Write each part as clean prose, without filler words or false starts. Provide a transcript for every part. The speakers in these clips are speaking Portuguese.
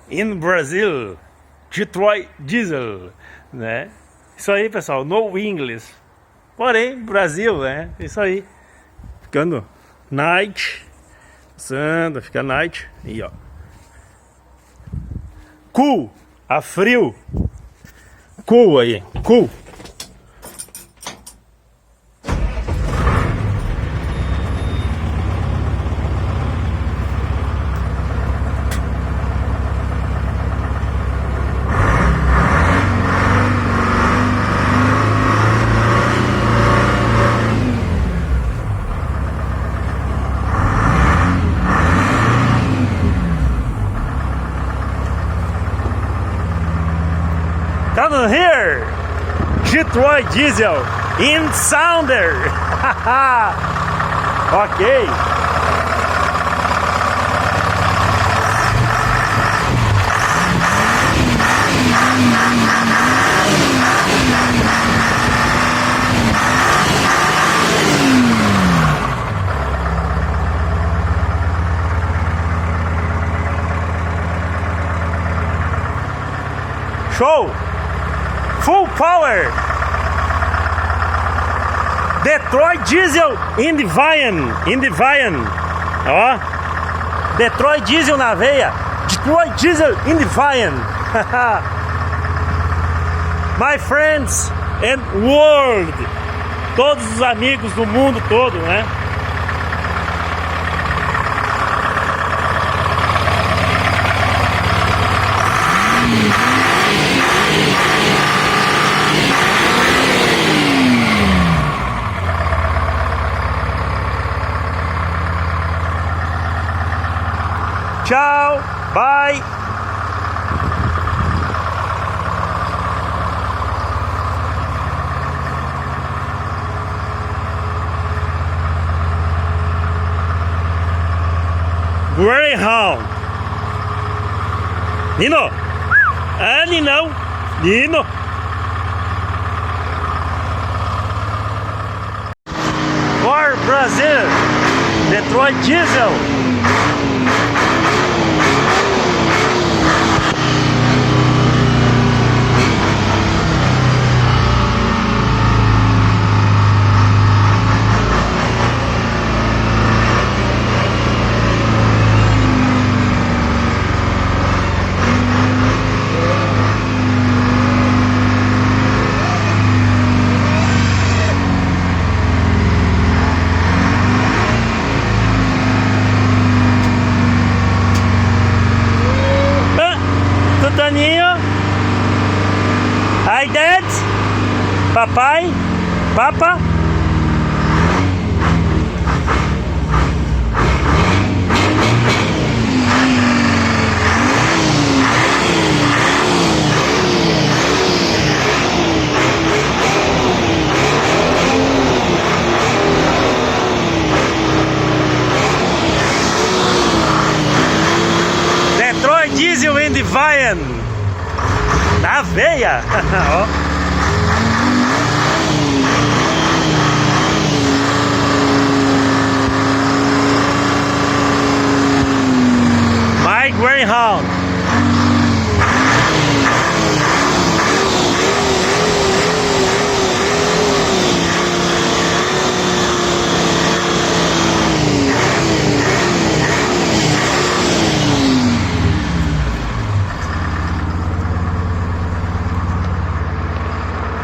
in Brazil, Detroit Diesel, né? Isso aí, pessoal, no English. Porém, Brasil, né? Isso aí. Ficando night, passando, fica night, e ó. Cool, a frio. Cool aí, cool. Come here, Detroit Diesel in Sounder. Ok. Show! Full power! Detroit Diesel in the van, ó, Detroit Diesel na veia, Detroit Diesel in the van. My friends and world, todos os amigos do mundo todo, né? Tchau, bye. Greyhound. Nino. Ah, Ninão. Nino. For Brazil. Detroit Diesel. Daninho, hi dad, papai, papa. Detroit Diesel in the van. Na veia. Ó. My Greyhound.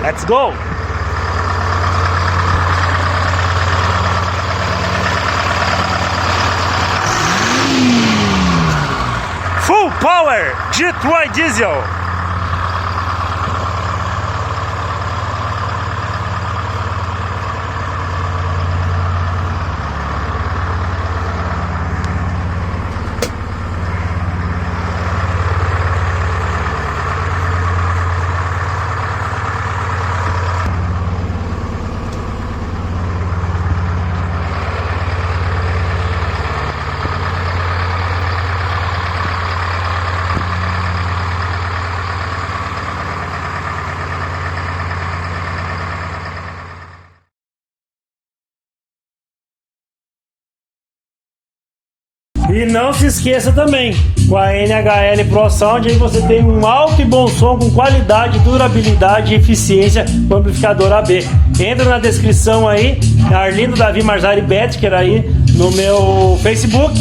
Let's go! Full power! Detroit Diesel! E não se esqueça também, com a NHL Pro Sound aí você tem um alto e bom som com qualidade, durabilidade e eficiência com amplificador AB. Entra na descrição aí, Arlindo Davi Marzari Betker aí no meu Facebook.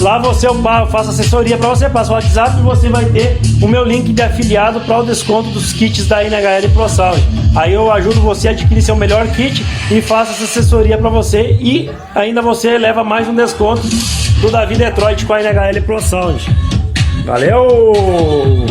Lá eu faço assessoria para você, passa o WhatsApp e você vai ter o meu link de afiliado para o desconto dos kits da NHL Pro Sound. Aí eu ajudo você a adquirir seu melhor kit e faço essa assessoria para você e ainda você leva mais um desconto do Davi Detroit com a NHL Pro Sound. Valeu!